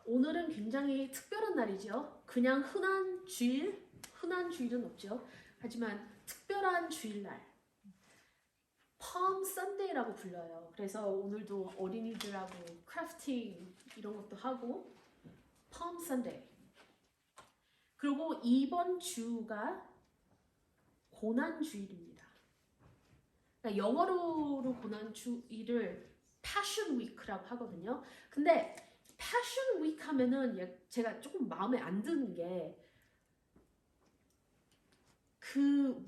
오늘은 굉장히 특별한 날이죠. 그냥 흔한 주일은 없죠. 하지만 특별한 주일날, palm Sunday라고 불러요. 그래서 오늘도 어린이들하고 크래프팅 이런 것도 하고 palm Sunday. 그리고 이번 주가 고난 주일입니다. 그러니까 영어로 고난 주일을 Passion Week라고 하거든요. 근데 Passion Week 하면은 제가 조금 마음에 안 드는 게 그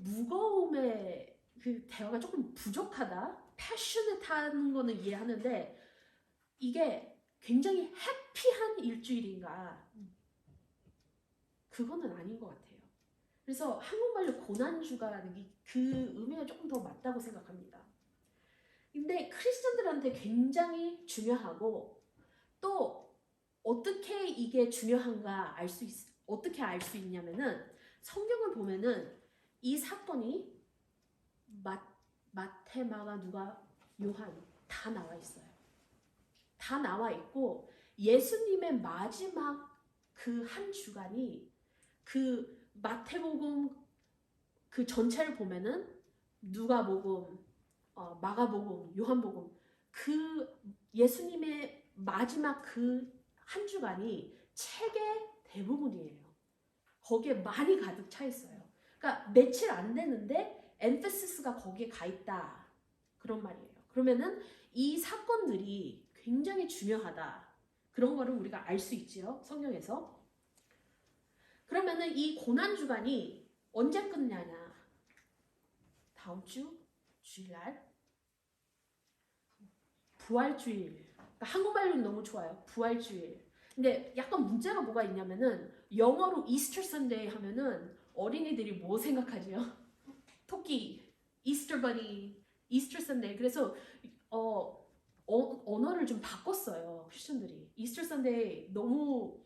무거움의 그 대화가 조금 부족하다. Passionate하는 거는 이해하는데 이게 굉장히 해피한 일주일인가? 그거는 아닌 것 같아요. 그래서 한국말로 고난주가 그 의미가 조금 더 맞다고 생각합니다. 근데 크리스천들한테 굉장히 중요하고 또 어떻게 이게 중요한가 어떻게 알 수 있냐면은 성경을 보면은 이 사건이 마태, 마가, 누가, 요한 다 나와 있어요. 다 나와 있고 예수님의 마지막 그 한 주간이 그 마태복음 그 전체를 보면은 누가복음, 마가복음, 요한복음 그 예수님의 마지막 그 한 주간이 책의 대부분이에요. 거기에 많이 가득 차 있어요. 그러니까 며칠 안 되는데 엠피시스가 거기에 가 있다. 그런 말이에요. 그러면은 이 사건들이 굉장히 중요하다. 그런 거를 우리가 알 수 있지요. 성경에서. 그러면은 이 고난 주간이 언제 끝나냐? 다음 주 주일날 부활주일. 그러니까 한국말로는 너무 좋아요. 부활주일. 근데 약간 문제가 뭐가 있냐면은 영어로 이스터 선데이 하면은 어린이들이 뭐 생각하죠? 토끼, 이스터 버니, 이스터 선데이. 그래서 언어를 좀 바꿨어요. 크리스천들이. 이스터 선데이 너무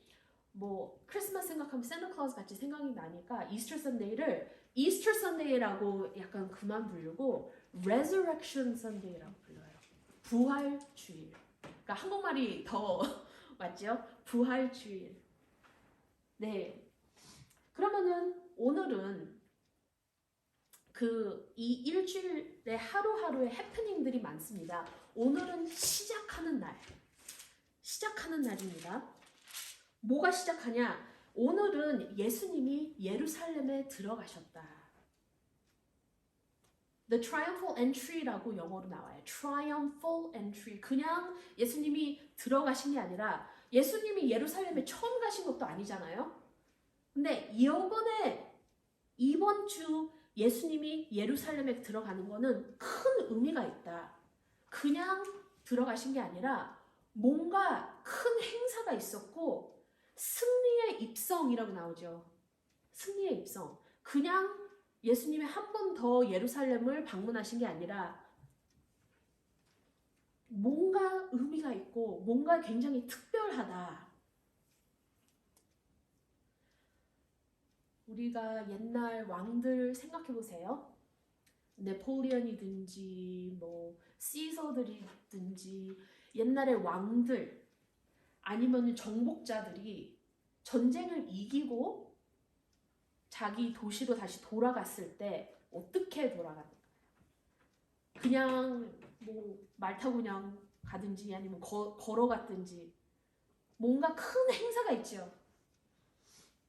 뭐 크리스마스 생각하면 산타클로스 같이 생각이 나니까 이스터 선데이를 이스터 선데이라고 약간 그만 부르고 Resurrection Sunday라고 불러요. 부활주일. 그러니까 한국말이 더 맞죠? 부활주일. 네. 그러면은 오늘은 이 일주일의 하루하루의 해프닝들이 많습니다. 오늘은 시작하는 날입니다. 뭐가 시작하냐? 오늘은 예수님이 예루살렘에 들어가셨다. The triumphal entry라고 영어로 나와요. triumphal entry. 그냥 예수님이 들어가신 게 아니라 예수님이 예루살렘에 처음 가신 것도 아니잖아요. 근데 이번 주 예수님이 예루살렘에 들어가는 거는 큰 의미가 있다. 그냥 들어가신 게 아니라 뭔가 큰 행사가 있었고 승리의 입성이라고 나오죠. 승리의 입성. 그냥 예수님이 한 번 더 예루살렘을 방문하신 게 아니라 뭔가 의미가 있고 뭔가 굉장히 특별하다. 우리가 옛날 왕들 생각해 보세요. 네폴리언이든지 뭐 시서들이든지 옛날의 왕들 아니면 정복자들이 전쟁을 이기고 자기 도시로 다시 돌아갔을 때 어떻게 돌아갔는가? 그냥 뭐 말 타고 그냥 가든지 아니면 걸어갔든지 뭔가 큰 행사가 있죠.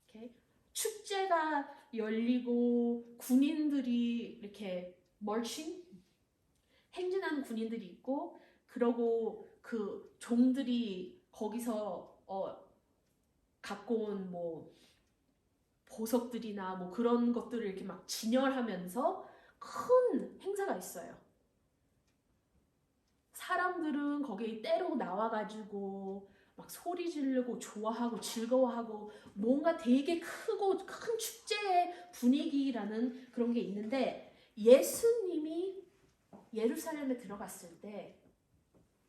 Okay? 축제가 열리고 군인들이 이렇게 멀칭 행진하는 군인들이 있고 그러고 그 종들이 거기서 갖고 온 뭐 보석들이나 뭐 그런 것들을 이렇게 막 진열하면서 큰 행사가 있어요. 사람들은 거기에 때로 나와가지고 막 소리 지르고 좋아하고 즐거워하고 뭔가 되게 크고 큰 축제의 분위기라는 그런 게 있는데 예수님이 예루살렘에 들어갔을 때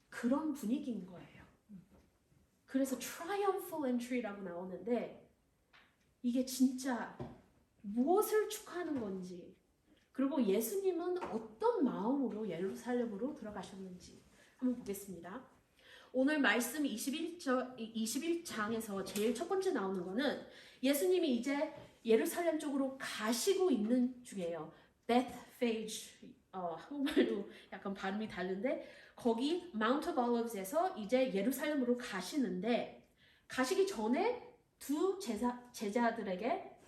그런 분위기인 거예요. 그래서 triumphal entry라고 나오는데 이게 진짜 무엇을 축하하는 건지 그리고 예수님은 어떤 마음으로 예루살렘으로 들어가셨는지 한번 보겠습니다. 오늘 말씀 21장에서 제일 첫 번째 나오는 거는 예수님이 이제 예루살렘 쪽으로 가시고 있는 중이에요. 베트페이지, 한국말로 약간 발음이 다른데 거기 마운트 오브 올리브스에서 이제 예루살렘으로 가시는데 가시기 전에 두 제자들에게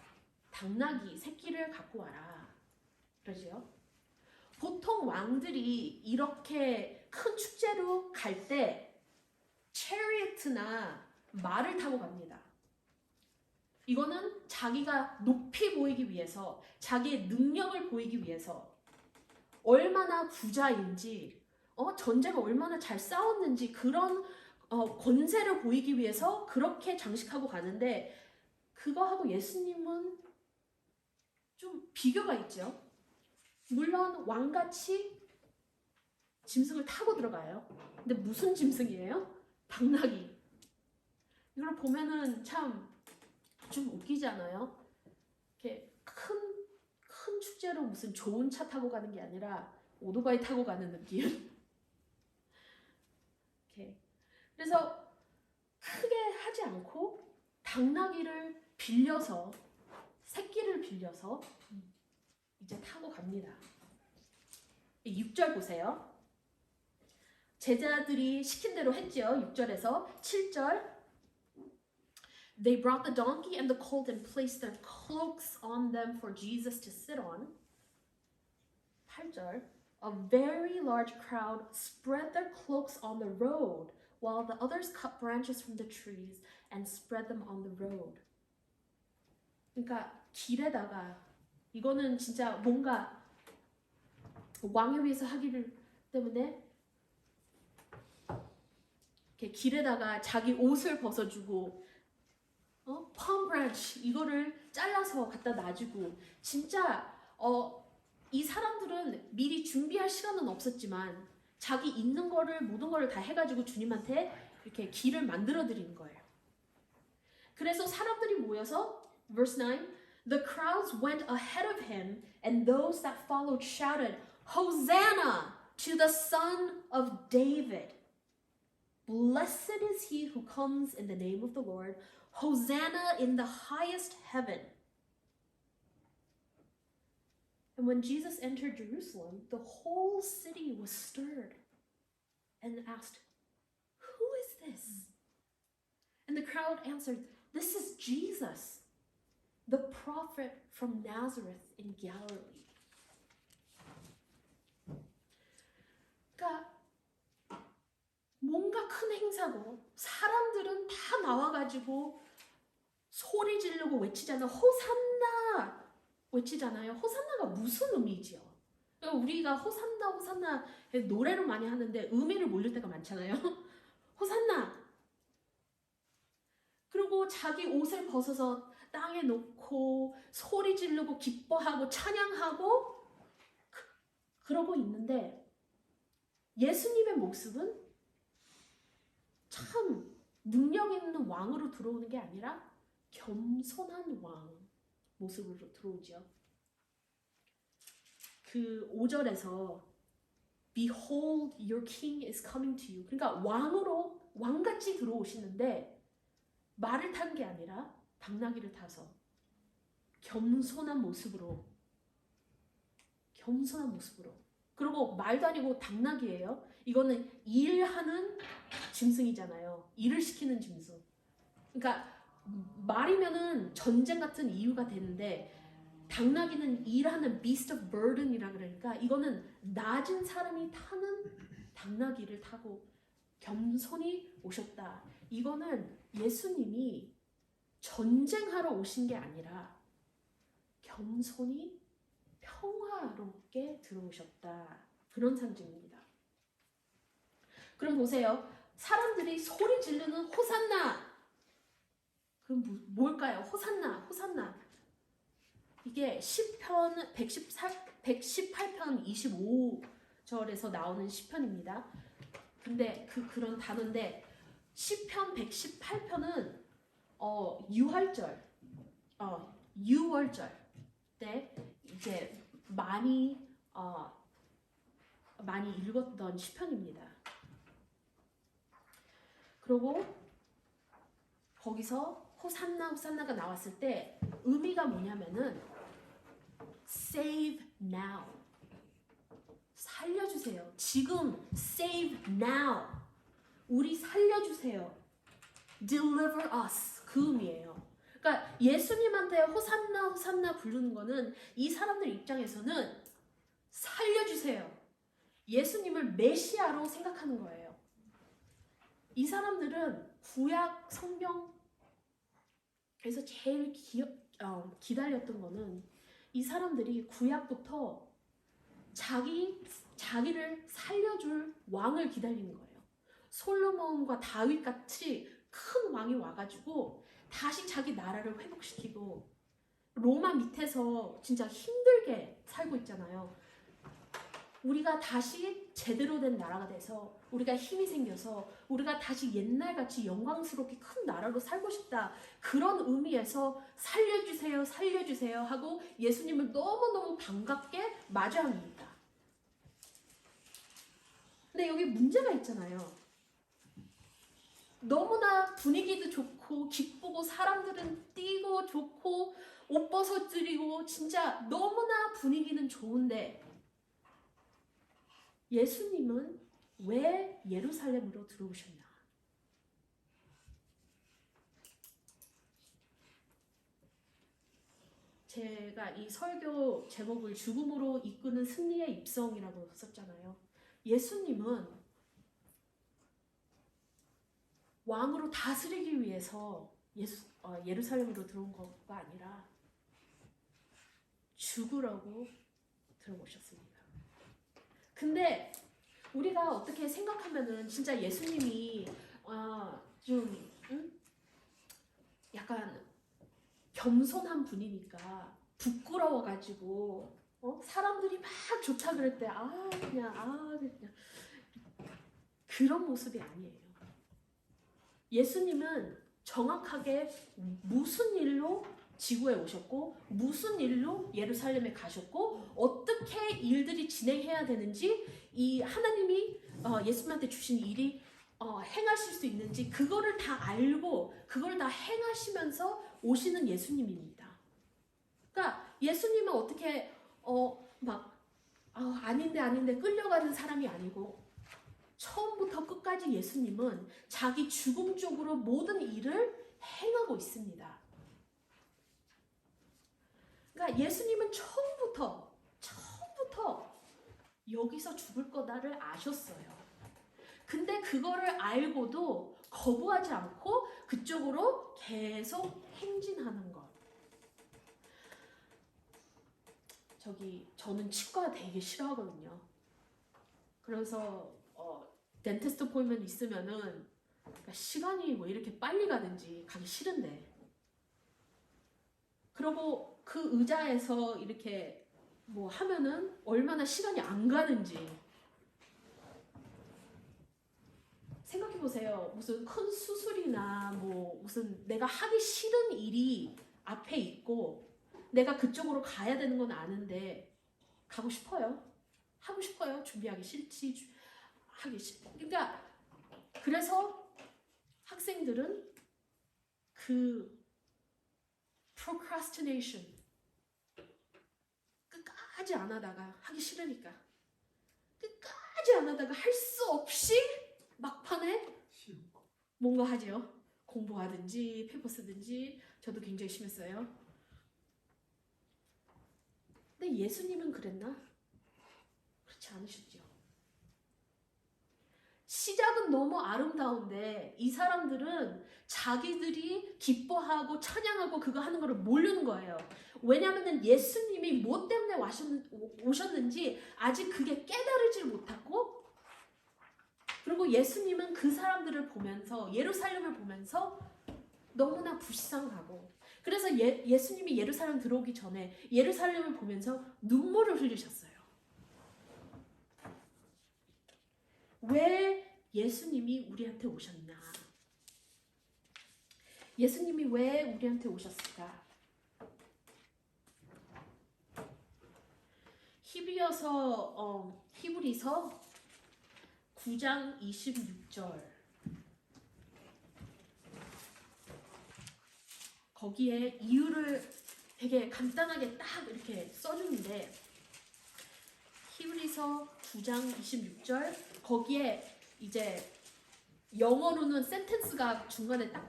당나귀 새끼를 갖고 와라. 그러죠. 보통 왕들이 이렇게 큰 축제로 갈 때 체리어트나 말을 타고 갑니다. 이거는 자기가 높이 보이기 위해서, 자기의 능력을 보이기 위해서, 얼마나 부자인지, 전쟁을 얼마나 잘 싸웠는지 그런 권세를 보이기 위해서 그렇게 장식하고 가는데 그거하고 예수님은 좀 비교가 있죠. 물론 왕같이 짐승을 타고 들어가요. 근데 무슨 짐승이에요? 당나귀. 이걸 보면은 참 좀 웃기지 않아요? 이렇게 큰 축제로 무슨 좋은 차 타고 가는 게 아니라 오토바이 타고 가는 느낌. 이렇게. 그래서 크게 하지 않고 당나귀를 빌려서 새끼를 빌려서 이제 타고 갑니다. 6절 보세요. 제자들이 시킨 대로 했죠. 6절에서 7절. They brought the donkey and the colt and placed their cloaks on them for Jesus to sit on. 8절. A very large crowd spread their cloaks on the road, while the others cut branches from the trees and spread them on the road. 그러니까 길에다가 이거는 진짜 뭔가 왕을 위해서 하기 때문에 이렇게 길에다가 자기 옷을 벗어주고 palm branch 이거를 잘라서 갖다 놔주고 진짜 이 사람들은 미리 준비할 시간은 없었지만 자기 있는 거를 모든 거를 다 해가지고 주님한테 이렇게 길을 만들어 드리는 거예요. 그래서 사람들이 모여서 verse 9 The crowds went ahead of him and those that followed shouted Hosanna to the Son of David. Blessed is he who comes in the name of the Lord. Hosanna in the highest heaven. And when Jesus entered Jerusalem, the whole city was stirred and asked, Who is this? And the crowd answered, This is Jesus, the prophet from Nazareth in Galilee. 그러니까 뭔가 큰 행사고 사람들은 다 나와가지고 소리 지르고 외치잖아요. 호산나 외치잖아요. 호산나가 무슨 의미지요? 그러니까 우리가 호산나 호산나 노래를 많이 하는데 의미를 모를 때가 많잖아요. 호산나. 그리고 자기 옷을 벗어서 땅에 놓고 소리 지르고 기뻐하고 찬양하고 그러고 있는데 예수님의 모습은 참 능력 있는 왕으로 들어오는 게 아니라 겸손한 왕 모습으로 들어오죠. 그 5절에서 Behold, your king is coming to you. 그러니까 왕같이 들어오시는데 말을 탄 게 아니라 당나귀를 타서 겸손한 모습으로 그리고 말도 아니고 당나귀예요. 이거는 일하는 짐승이잖아요. 일을 시키는 짐승. 그러니까 말이면은 전쟁 같은 이유가 되는데 당나귀는 일하는 beast of burden이라 그러니까 이거는 낮은 사람이 타는 당나귀를 타고 겸손히 오셨다. 이거는 예수님이 전쟁하러 오신 게 아니라 겸손히 평화롭게 들어오셨다. 그런 상징입니다. 그럼 보세요. 사람들이 소리 지르는 호산나. 그럼 뭘까요? 호산나. 이게 시편 118편 25절에서 나오는 시편입니다. 근데 그런 단어인데 시편 118편은 6월절 때 이제 많이 읽었던 시편입니다. 그리고 거기서 호산나 호산나가 나왔을 때 의미가 뭐냐면은 save now. 살려주세요. 지금 save now. 우리 살려주세요. deliver us. 그 의미예요. 그러니까 예수님한테 호산나 호산나 부르는 거는 이 사람들 입장에서는 살려주세요. 예수님을 메시아로 생각하는 거예요. 이 사람들은 구약 성경에서 제일 기다렸던 거는 이 사람들이 구약부터 자기를 살려줄 왕을 기다리는 거예요. 솔로몬과 다윗 같이 큰 왕이 와가지고 다시 자기 나라를 회복시키고 로마 밑에서 진짜 힘들게 살고 있잖아요. 우리가 다시 제대로 된 나라가 돼서 우리가 힘이 생겨서 우리가 다시 옛날같이 영광스럽게 큰 나라로 살고 싶다. 그런 의미에서 살려주세요, 살려주세요 하고 예수님을 너무너무 반갑게 맞이합니다. 근데 여기 문제가 있잖아요. 너무나 분위기도 좋고 기쁘고 사람들은 뛰고 좋고 옷 벗어드리고 진짜 너무나 분위기는 좋은데 예수님은 왜 예루살렘으로 들어오셨나? 제가 이 설교 제목을 죽음으로 이끄는 승리의 입성이라고 썼잖아요. 예수님은 왕으로 다스리기 위해서 예루살렘으로 들어온 거가 아니라 죽으라고 들어오셨습니다. 근데 우리가 어떻게 생각하면은 진짜 예수님이 좀 약간 겸손한 분이니까 부끄러워가지고 사람들이 막 좋다 그럴 때 그냥 그런 모습이 아니에요. 예수님은 정확하게 무슨 일로 지구에 오셨고 무슨 일로 예루살렘에 가셨고 어떻게 일들이 진행해야 되는지 이 하나님이 예수님한테 주신 일이 행하실 수 있는지 그거를 다 알고 그걸 다 행하시면서 오시는 예수님입니다. 그러니까 예수님은 어떻게 아닌데 끌려가는 사람이 아니고 처음부터 끝까지 예수님은 자기 죽음 쪽으로 모든 일을 행하고 있습니다. 그러니까 예수님은 처음부터 여기서 죽을 거다를 아셨어요. 근데 그거를 알고도 거부하지 않고 그쪽으로 계속 행진하는 것. 저는 치과 되게 싫어하거든요. 그래서 덴티스트 어포인트먼트 있으면은 그러니까 시간이 왜 이렇게 빨리 가는지 가기 싫은데 그리고 그 의자에서 이렇게 뭐 하면은 얼마나 시간이 안 가는지 생각해보세요. 무슨 큰 수술이나 뭐 무슨 내가 하기 싫은 일이 앞에 있고 내가 그쪽으로 가야 되는 건 아는데 가고 싶어요. 하고 싶어요. 준비하기 싫지. 하기 싫. 그러니까 그래서 학생들은 그 procrastination 끝까지 안 하다가 하기 싫으니까 끝까지 안 하다가 할 수 없이 막판에 뭔가 하죠. 공부하든지 페이퍼 쓰든지 저도 굉장히 심했어요. 근데 예수님은 그랬나? 그렇지 않으셨죠. 시작은 너무 아름다운데 이 사람들은 자기들이 기뻐하고 찬양하고 그거 하는 거를 모르는 거예요. 왜냐하면 예수님이 뭐 때문에 오셨는지 아직 그게 깨달을지 못하고 그리고 예수님은 그 사람들을 보면서 예루살렘을 보면서 너무나 불쌍하고 그래서 예수님이 예루살렘 들어오기 전에 예루살렘을 보면서 눈물을 흘리셨어요. 왜 예수님이 우리한테 오셨나? 예수님이 왜 우리한테 오셨을까? 히브리서 9장 26절 거기에 이유를 되게 간단하게 딱 이렇게 써주는데 히브리서 9장 26절 거기에 이제 영어로는 센텐스가 중간에 딱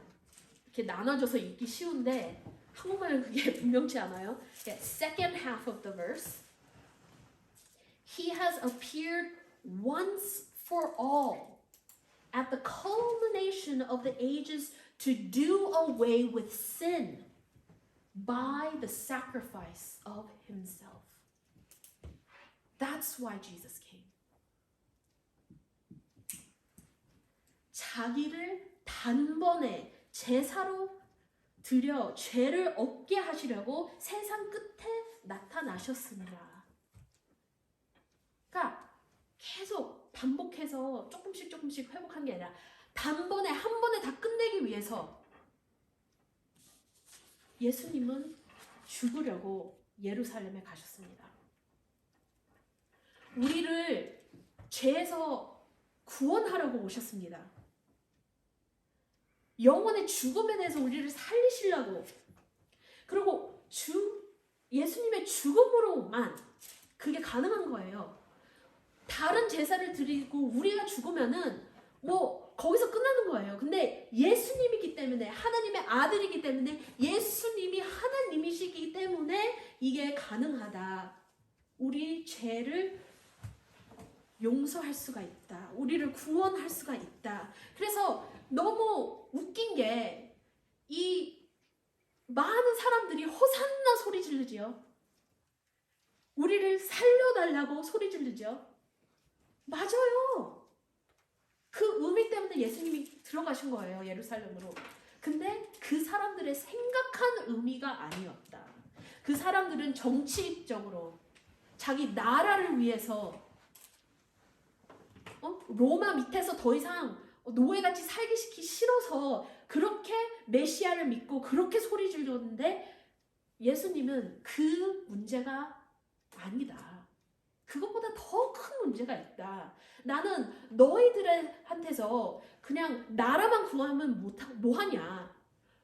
이렇게 나눠져서 읽기 쉬운데 한국말은 그게 분명치 않아요. Second half of the verse. He has appeared once for all at the culmination of the ages to do away with sin by the sacrifice of himself. That's why Jesus came. 자기를 단번에 제사로 드려 죄를 없게 하시려고 세상 끝에 나타나셨습니다. 그러니까 계속 반복해서 조금씩 회복한 게 아니라 단번에 한 번에 다 끝내기 위해서 예수님은 죽으려고 예루살렘에 가셨습니다. 우리를 죄에서 구원하려고 오셨습니다. 영혼의 죽음에 대해서 우리를 살리시려고. 그리고 예수님의 죽음으로만 그게 가능한 거예요. 다른 제사를 드리고 우리가 죽으면은 뭐 거기서 끝나는 거예요. 근데 예수님이기 때문에 하나님의 아들이기 때문에 예수님이 하나님이시기 때문에 이게 가능하다. 우리 죄를 용서할 수가 있다. 우리를 구원할 수가 있다. 그래서 너무 웃긴 게 이 많은 사람들이 호산나 소리 지르지요. 우리를 살려달라고 소리 지르죠. 맞아요. 그 의미 때문에 예수님이 들어가신 거예요. 예루살렘으로. 근데 그 사람들의 생각한 의미가 아니었다. 그 사람들은 정치적으로 자기 나라를 위해서 로마 밑에서 더 이상 노예같이 살기 싫어서 그렇게 메시아를 믿고 그렇게 소리 질렀는데 예수님은 그 문제가 아니다. 그것보다 더 큰 문제가 있다. 나는 너희들한테서 그냥 나라만 구하면 뭐하냐.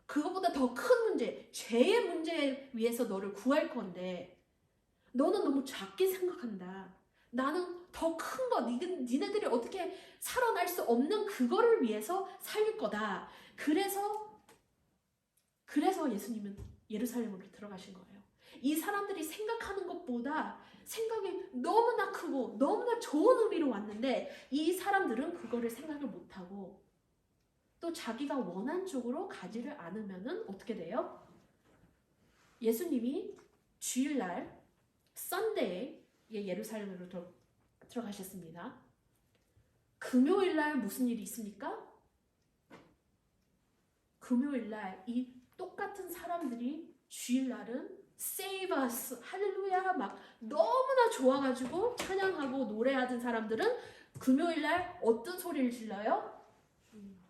그것보다 더 큰 문제, 죄의 문제에 위해서 너를 구할 건데 너는 너무 작게 생각한다. 나는 더 큰 거, 니네들이 어떻게 살아날 수 없는 그거를 위해서 살릴 거다. 그래서 예수님은 예루살렘으로 들어가신 거예요. 이 사람들이 생각하는 것보다 생각이 너무나 크고 너무나 좋은 의미로 왔는데 이 사람들은 그거를 생각을 못하고 또 자기가 원한 쪽으로 가지를 않으면은 어떻게 돼요? 예수님이 주일날 썬데이에 예루살렘으로 들어가셨습니다. 금요일날 무슨 일이 있습니까? 금요일날 이 똑같은 사람들이 주일날은 Save us, 할렐루야 막 너무나 좋아가지고 찬양하고 노래하던 사람들은 금요일날 어떤 소리를 질러요?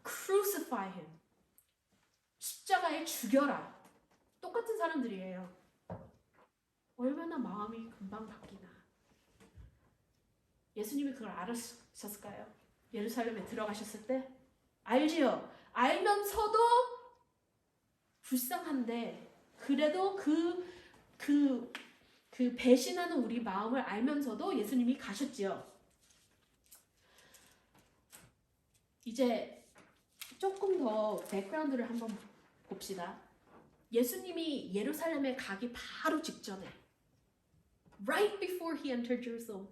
Crucify him. 십자가에 죽여라. 똑같은 사람들이에요. 얼마나 마음이 금방 바뀌나. 예수님이 그걸 알았을까요? 예루살렘에 들어가셨을 때? 알지요? 알면서도 불쌍한데 그래도 그 배신하는 우리 마음을 알면서도 예수님이 가셨지요. 이제 조금 더 백그라운드를 한번 봅시다. 예수님이 예루살렘에 가기 바로 직전에 right before he entered Jerusalem,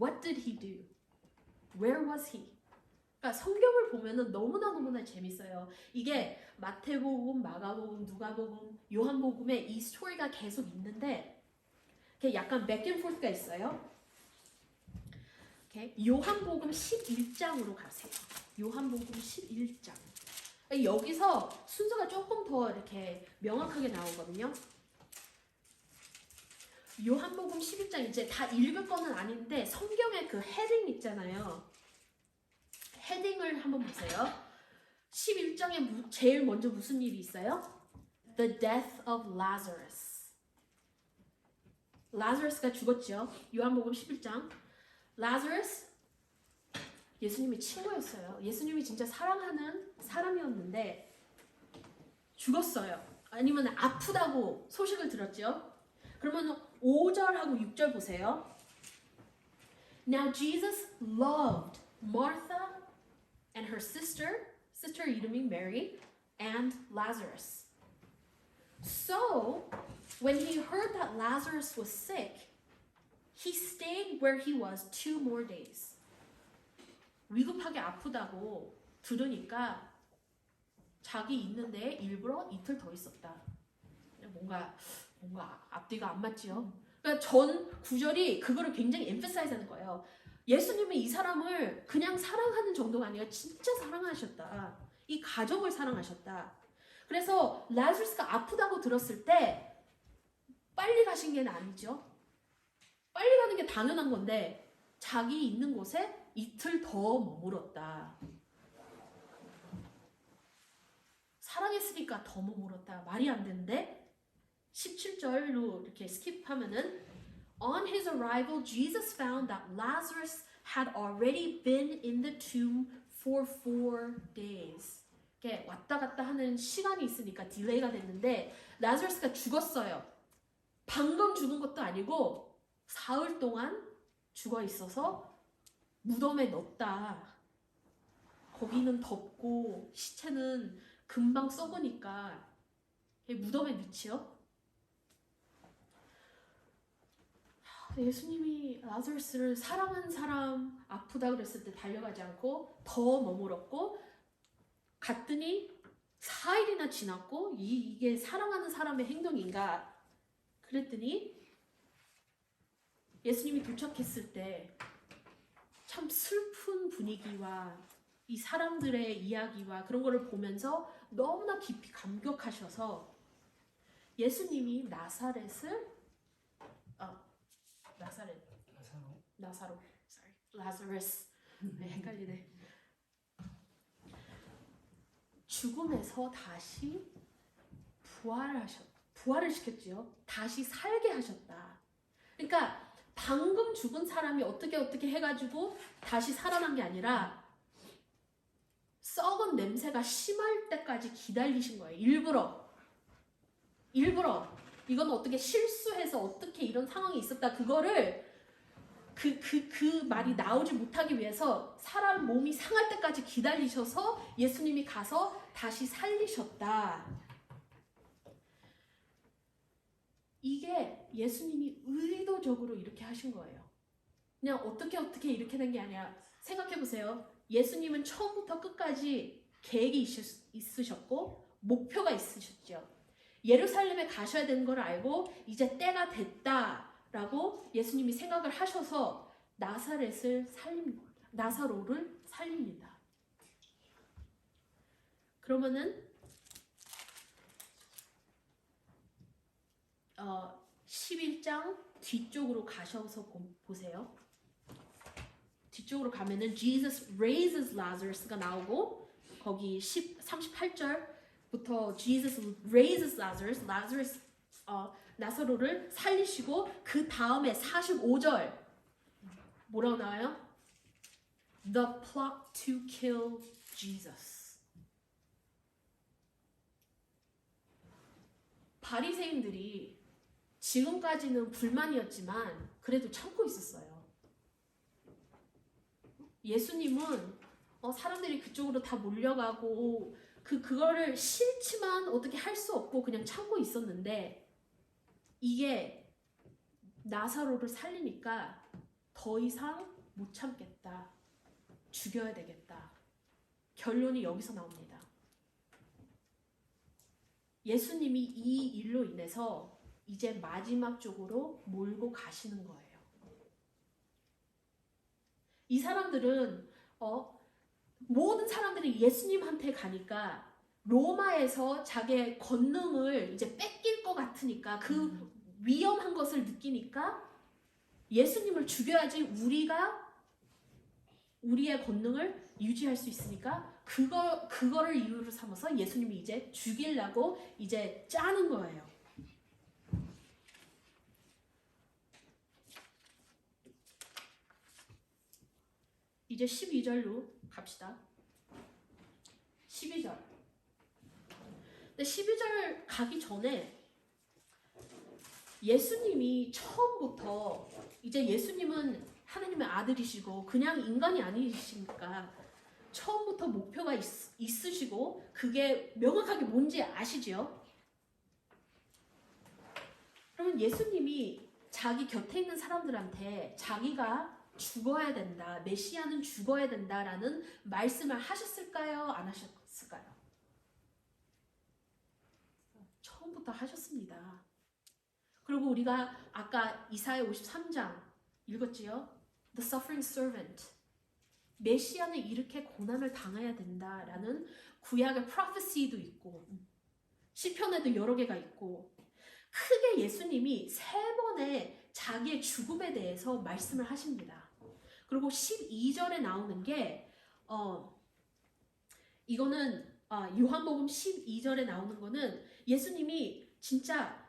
what did he do? Where was he? 그러니까 성경을 보면은 너무나 재밌어요. 이게 마태복음, 마가복음, 누가복음, 요한복음에 이 스토리가 계속 있는데 약간 백앤포스가 있어요. 요한복음 11장으로 가세요. 요한복음 11장. 여기서 순서가 조금 더 이렇게 명확하게 나오거든요. 요한복음 11장 이제 다 읽을 거는 아닌데 성경에 그 헤딩 있잖아요. 헤딩을 한번 보세요. 11장에 제일 먼저 무슨 일이 있어요? The death of Lazarus. 라자루스가 죽었죠. 요한복음 11장. Lazarus 예수님의 친구였어요. 예수님이 진짜 사랑하는 사람이었는데 죽었어요. 아니면 아프다고 소식을 들었죠. 그러면 5절하고 6절 보세요. Now Jesus loved Martha and her sister 이름이 Mary, and Lazarus. So, when he heard that Lazarus was sick, he stayed where he was 2 more days. 위급하게 아프다고 들으니까 자기 있는데 일부러 이틀 더 있었다. 뭔가 앞뒤가 안 맞지요? 그러니까 전 구절이 그거를 굉장히 emphasize 하는 거예요. 예수님은 이 사람을 그냥 사랑하는 정도가 아니라 진짜 사랑하셨다. 이 가족을 사랑하셨다. 그래서 라자루스가 아프다고 들었을 때 빨리 가신 게 아니죠. 빨리 가는 게 당연한 건데 자기 있는 곳에 이틀 더 머물렀다. 사랑했으니까 더 머물렀다. 말이 안 되는데 17절로 이렇게 스킵하면은 On his arrival, Jesus found that Lazarus had already been in the tomb for 4 days. 이렇게 왔다 갔다 하는 시간이 있으니까 딜레이가 됐는데 라자루스가 죽었어요. 방금 죽은 것도 아니고 사흘 동안 죽어 있어서 무덤에 넣었다. 거기는 덥고 시체는 금방 썩으니까 무덤에 넣지요. 예수님이 라자루스를 사랑하는 사람 아프다 그랬을 때 달려가지 않고 더 머물렀고 갔더니 4일이나 지났고 이게 사랑하는 사람의 행동인가 그랬더니 예수님이 도착했을 때 참 슬픈 분위기와 이 사람들의 이야기와 그런 거를 보면서 너무나 깊이 감격하셔서 예수님이 라자루스 헷갈리네. 죽음에서 다시 부활을 시켰지요. 다시 살게 하셨다. 그러니까 방금 죽은 사람이 어떻게 해가지고 다시 살아난 게 아니라 썩은 냄새가 심할 때까지 기다리신 거예요. 일부러 이건 어떻게 실수해서 어떻게 이런 상황이 있었다 그거를 그 말이 나오지 못하기 위해서 사람 몸이 상할 때까지 기다리셔서 예수님이 가서 다시 살리셨다. 이게 예수님이 의도적으로 이렇게 하신 거예요. 그냥 어떻게 이렇게 된 게 아니라 생각해 보세요. 예수님은 처음부터 끝까지 계획이 있으셨고 목표가 있으셨죠. 예루살렘에 가셔야 되는 걸 알고 이제 때가 됐다라고 예수님이 생각을 하셔서 나사로를 살립니다. 그러면은 11장 뒤쪽으로 가셔서 보세요. 뒤쪽으로 가면은 Jesus raises Lazarus가 나오고 거기 38절부터 Jesus raises Lazarus, 나사로를 살리시고 그 다음에 45절 뭐라고 나와요? The plot to kill Jesus. 바리새인들이 지금까지는 불만이었지만 그래도 참고 있었어요. 예수님은 사람들이 그쪽으로 다 몰려가고 그거를 싫지만 어떻게 할 수 없고 그냥 참고 있었는데 이게 나사로를 살리니까 더 이상 못 참겠다. 죽여야 되겠다. 결론이 여기서 나옵니다. 예수님이 이 일로 인해서 이제 마지막 쪽으로 몰고 가시는 거예요. 이 사람들은 모든 사람들이 예수님한테 가니까 로마에서 자기의 권능을 이제 뺏길 것 같으니까 그 위험한 것을 느끼니까 예수님을 죽여야지 우리의 권능을 유지할 수 있으니까 그거를 이유로 삼아서 예수님이 이제 죽이려고 이제 짜는 거예요. 이제 12절로 갑시다. 12절. 근데 12절 가기 전에 예수님이 처음부터 이제 예수님은 하나님의 아들이시고 그냥 인간이 아니시니까 처음부터 목표가 있으시고 그게 명확하게 뭔지 아시죠? 그러면 예수님이 자기 곁에 있는 사람들한테 자기가 죽어야 된다, 메시아는 죽어야 된다라는 말씀을 하셨을까요? 안 하셨을까요? 처음부터 하셨습니다. 그리고 우리가 아까 이사야 53장 읽었지요? The suffering servant. 메시아는 이렇게 고난을 당해야 된다라는 구약의 prophecy도 있고 시편에도 여러 개가 있고 크게 예수님이 3번의 자기의 죽음에 대해서 말씀을 하십니다. 그리고 12절에 나오는 게 이거는 요한복음 12절에 나오는 거는 예수님이 진짜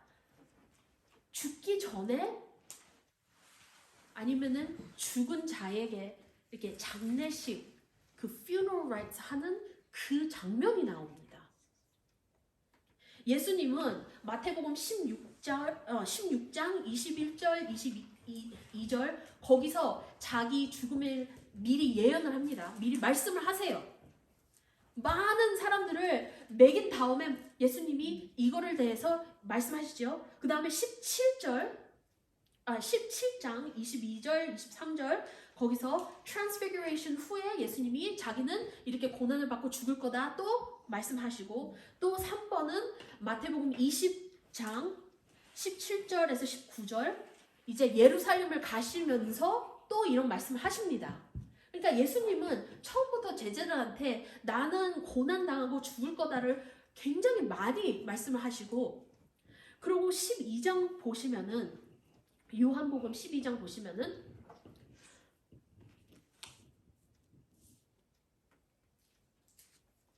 죽기 전에 아니면은 죽은 자에게 이렇게 장례식 그 funeral rites 하는 그 장면이 나옵니다. 예수님은 마태복음 16장 21절 22절 거기서 자기 죽음을 미리 예언을 합니다. 미리 말씀을 하세요. 많은 사람들을 먹인 다음에 예수님이 이거를 대해서 말씀하시죠. 그 다음에 17장 22절 23절 거기서 트랜스피규레이션 후에 예수님이 자기는 이렇게 고난을 받고 죽을 거다 또 말씀하시고 또 3번은 마태복음 20장 17절에서 19절 이제 예루살렘을 가시면서 또 이런 말씀을 하십니다. 그러니까 예수님은 처음부터 제자들한테 나는 고난당하고 죽을 거다를 굉장히 많이 말씀을 하시고 그리고 12장 보시면은 요한복음 12장 보시면은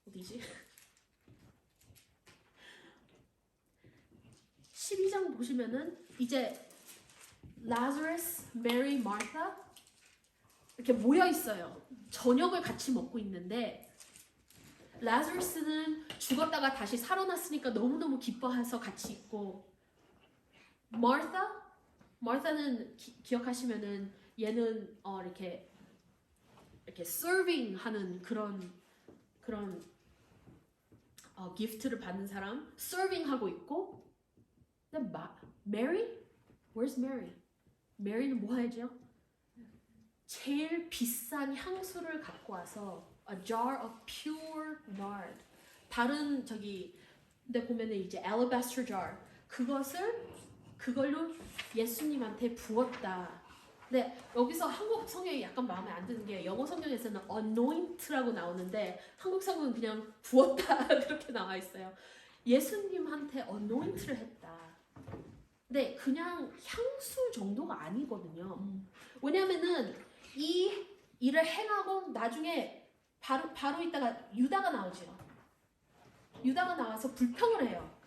어디지? 12장 보시면은 이제 라자루스, 메리, 마르타 이렇게 모여 있어요. 저녁을 같이 먹고 있는데 라자루스는 죽었다가 다시 살아났으니까 너무너무 기뻐해서 같이 있고 마르타는 기억하시면은 얘는 이렇게 서빙 하는 그런 기프트를 받는 사람 서빙 하고 있고 근데 메리? Where's Mary? 메리는 뭐 하죠? 제일 비싼 향수를 갖고 와서 a jar of pure nard. 다른 근데 보면은 이제 alabaster jar 그걸로 예수님한테 부었다. 근데 여기서 한국 성경이 약간 마음에 안 드는 게 영어 성경에서는 anoint라고 나오는데 한국 성경은 그냥 부었다 그렇게 나와 있어요. 예수님한테 anoint를 했다. 근데 그냥 향수 정도가 아니거든요. 왜냐면은 이 일을 행하고 나중에 바로 있다가 유다가 나오죠. 유다가 나와서 불평을 해요.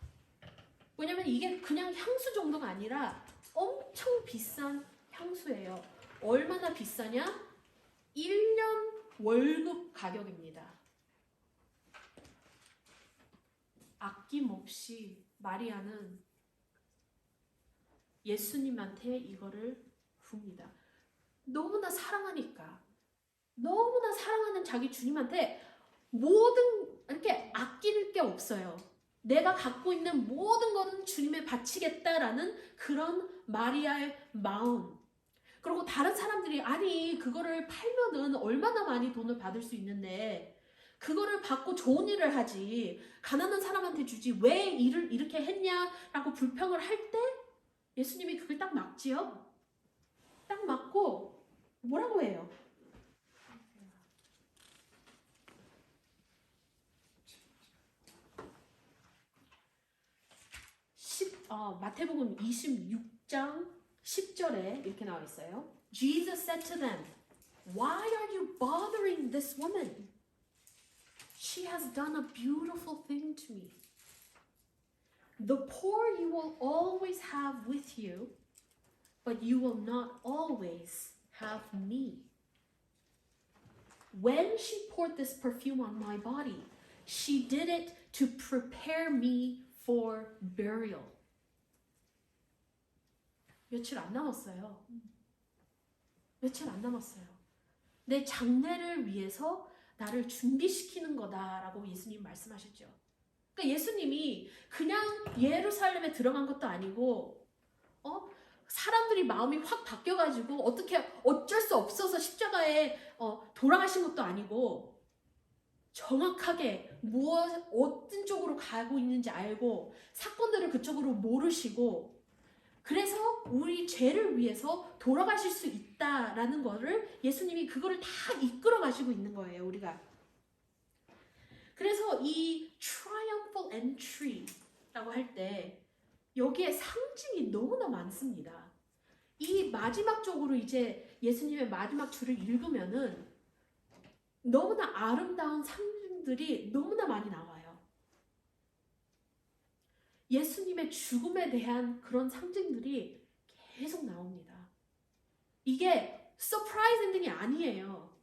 왜냐면 이게 그냥 향수 정도가 아니라 엄청 비싼 향수예요. 얼마나 비싸냐? 1년 월급 가격입니다. 아낌없이 마리아는 예수님한테 이거를 붓니다. 너무나 사랑하니까 너무나 사랑하는 자기 주님한테 모든 이렇게 아낄 게 없어요. 내가 갖고 있는 모든 것은 주님에 바치겠다라는 그런 마리아의 마음. 그리고 다른 사람들이 아니 그거를 팔면은 얼마나 많이 돈을 받을 수 있는데 그거를 받고 좋은 일을 하지 가난한 사람한테 주지 왜 일을 이렇게 했냐라고 불평을 할 때 예수님이 그걸 딱 막지요. 딱 막고 뭐라고 해요? 마태복음 26장 10절에 이렇게 나와 있어요. Jesus said to them, Why are you bothering this woman? She has done a beautiful thing to me. The poor you will always have with you, but you will not always have me. When she poured this perfume on my body, she did it to prepare me for burial. 며칠 안 남았어요. 며칠 안 남았어요. 내 장례를 위해서 나를 준비시키는 거다라고 예수님 말씀하셨죠. 그러니까 예수님이 그냥 예루살렘에 들어간 것도 아니고 사람들이 마음이 확 바뀌어가지고 어떻게 어쩔 수 없어서 십자가에 돌아가신 것도 아니고 정확하게 어떤 쪽으로 가고 있는지 알고 사건들을 그쪽으로 모르시고 그래서 우리 죄를 위해서 돌아가실 수 있다라는 거를 예수님이 그거를 다 이끌어 가시고 있는 거예요, 우리가. 그래서 이 triumphal entry라고 할 때 여기에 상징이 너무나 많습니다. 이 마지막 쪽으로 이제 예수님의 마지막 줄을 읽으면은 너무나 아름다운 상징들이 너무나 많이 나와요. 예수님의 죽음에 대한 그런 상징들이 계속 나옵니다. 이게 서프라이즈 엔딩이 아니에요.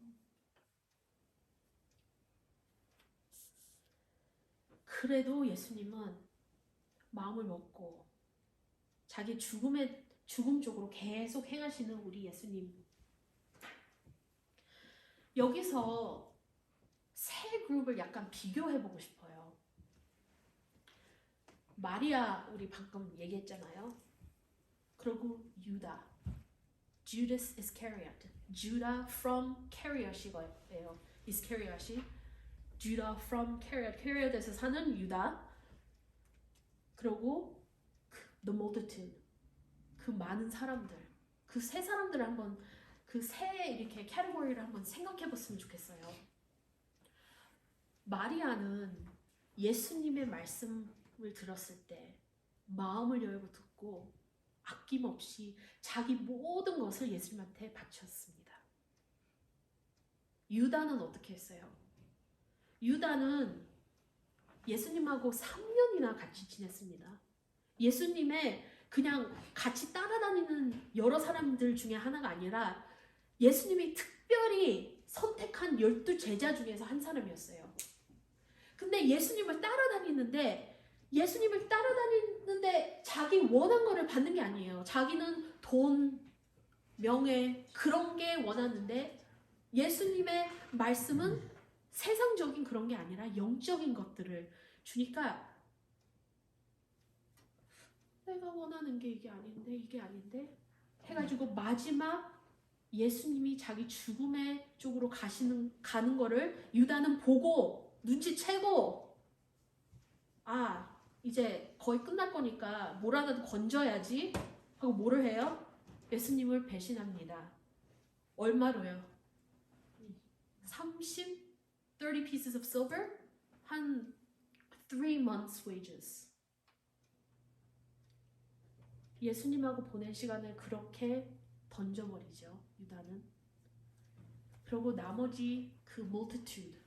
그래도 예수님은 마음을 먹고 자기 죽음 쪽으로 계속 행하시는 우리 예수님. 여기서 세 그룹을 약간 비교해보고 싶어요. 마리아 우리 방금 얘기했잖아요. 그리고 유다, Judas Iscariot, Judah from Cariot이에요. Iscariot이 Judah from Cariot, Cariot에서 사는 유다. 그리고 the multitude, 그 많은 사람들, 그 세 사람들을 한번 그 세 이렇게 캐테고리를 한번 생각해봤으면 좋겠어요. 마리아는 예수님의 말씀을 들었을 때 마음을 열고 듣고 아낌없이 자기 모든 것을 예수님한테 바쳤습니다. 유다는 어떻게 했어요? 유다는 예수님하고 3년이나 같이 지냈습니다. 예수님의 그냥 같이 따라다니는 여러 사람들 중에 하나가 아니라 예수님이 특별히 선택한 12제자 중에서 한 사람이었어요. 근데 예수님을 따라다니는데 자기 원한 거를 받는 게 아니에요. 자기는 돈, 명예 그런 게 원하는데 예수님의 말씀은 세상적인 그런 게 아니라 영적인 것들을 주니까 내가 원하는 게 이게 아닌데 해가지고 마지막 예수님이 자기 죽음의 쪽으로 가는 거를 유다는 보고 눈치채고 이제 거의 끝날 거니까 뭐라도 건져야지 하고 뭐를 해요? 예수님을 배신합니다. 얼마로요? 30 pieces of silver? 한 3 months wages. 예수님하고 보낸 시간을 그렇게 던져버리죠, 유다는. 그리고 나머지 그 multitude,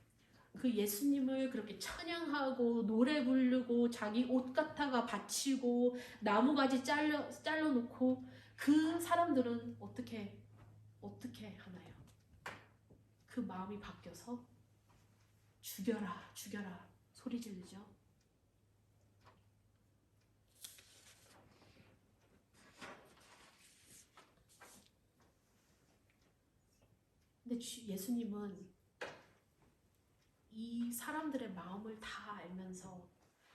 그 예수님을 그렇게 찬양하고 노래 부르고 자기 옷 갖다가 바치고 나무가지 잘라놓고 그 사람들은 어떻게 하나요? 그 마음이 바뀌어서 죽여라 소리 지르죠. 근데 예수님은 이 사람들의 마음을 다 알면서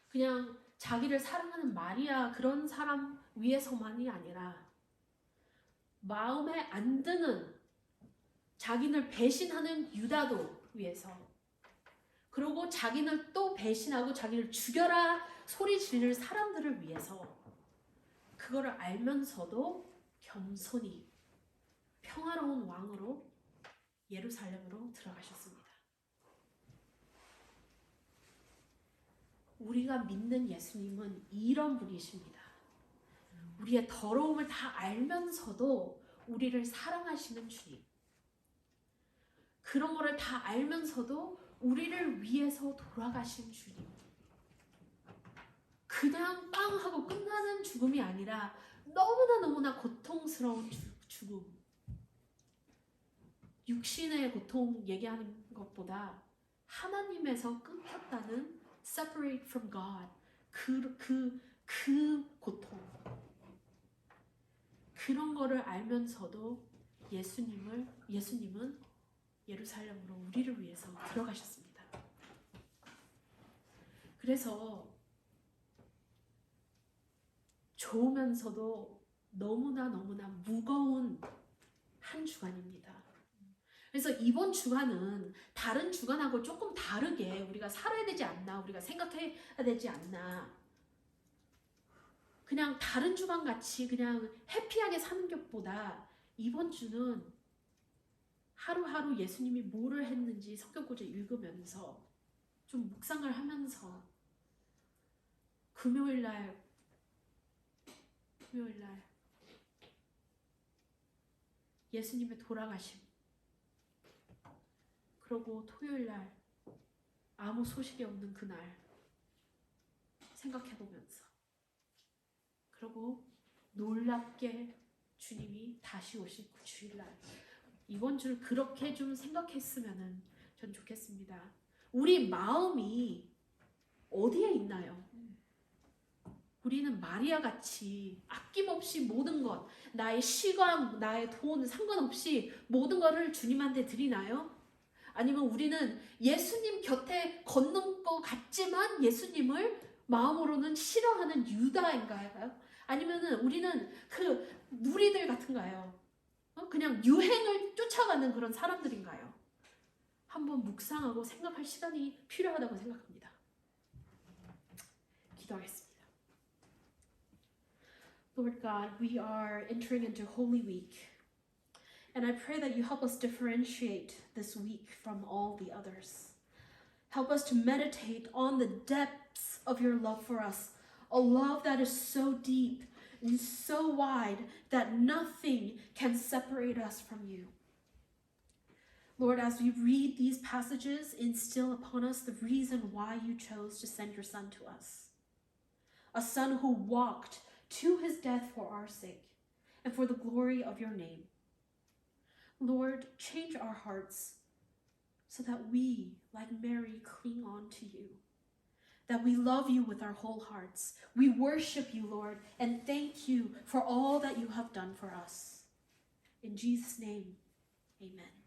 그냥 자기를 사랑하는 마리아 그런 사람 위해서만이 아니라 마음에 안 드는 자기를 배신하는 유다도 위해서, 그리고 자기를 또 배신하고 자기를 죽여라 소리 지를 사람들을 위해서 그거를 알면서도 겸손히 평화로운 왕으로 예루살렘으로 들어가셨습니다. 우리가 믿는 예수님은 이런 분이십니다. 우리의 더러움을 다 알면서도 우리를 사랑하시는 주님. 그런 거를 다 알면서도 우리를 위해서 돌아가신 주님. 그냥 빵 하고 끝나는 죽음이 아니라 너무나 고통스러운 죽음. 육신의 고통 얘기하는 것보다 하나님에서 끊겼다는 separate from God. 그 고통. 그런 거를 알면서도 예수님은 예루살렘으로 우리를 위해서 들어가셨습니다. 그래서 좋으면서도 너무나 무거운 한 주간입니다. 그래서 이번 주간은 다른 주간하고 조금 다르게 우리가 살아야 되지 않나, 우리가 생각해야 되지 않나, 그냥 다른 주간 같이 그냥 해피하게 사는 것보다 이번 주는 하루하루 예수님이 뭐를 했는지 성경구절 읽으면서 좀 묵상을 하면서 금요일날 예수님의 돌아가심, 그리고 토요일날 아무 소식이 없는 그날 생각해보면서, 그리고 놀랍게 주님이 다시 오실 그 주일날, 이번 주를 그렇게 좀 생각했으면 전 좋겠습니다. 우리 마음이 어디에 있나요? 우리는 마리아 같이 아낌없이 모든 것, 나의 시간, 나의 돈 상관없이 모든 것을 주님한테 드리나요? 아니면 우리는 예수님 곁에 걷는 것 같지만 예수님을 마음으로는 싫어하는 유다인가요? 아니면 우리는 그 무리들 같은가요? 그냥 유행을 쫓아가는 그런 사람들인가요? 한번 묵상하고 생각할 시간이 필요하다고 생각합니다. 기도하겠습니다. Lord God, we are entering into Holy Week, and I pray that you help us differentiate this week from all the others. Help us to meditate on the depths of your love for us, a love that is so deep and so wide that nothing can separate us from you. Lord, as we read these passages, instill upon us the reason why you chose to send your Son to us. A Son who walked to his death for our sake and for the glory of your name. Lord, change our hearts so that we, like Mary, cling on to you, that we love you with our whole hearts. We worship you, Lord, and thank you for all that you have done for us. In Jesus' name, amen.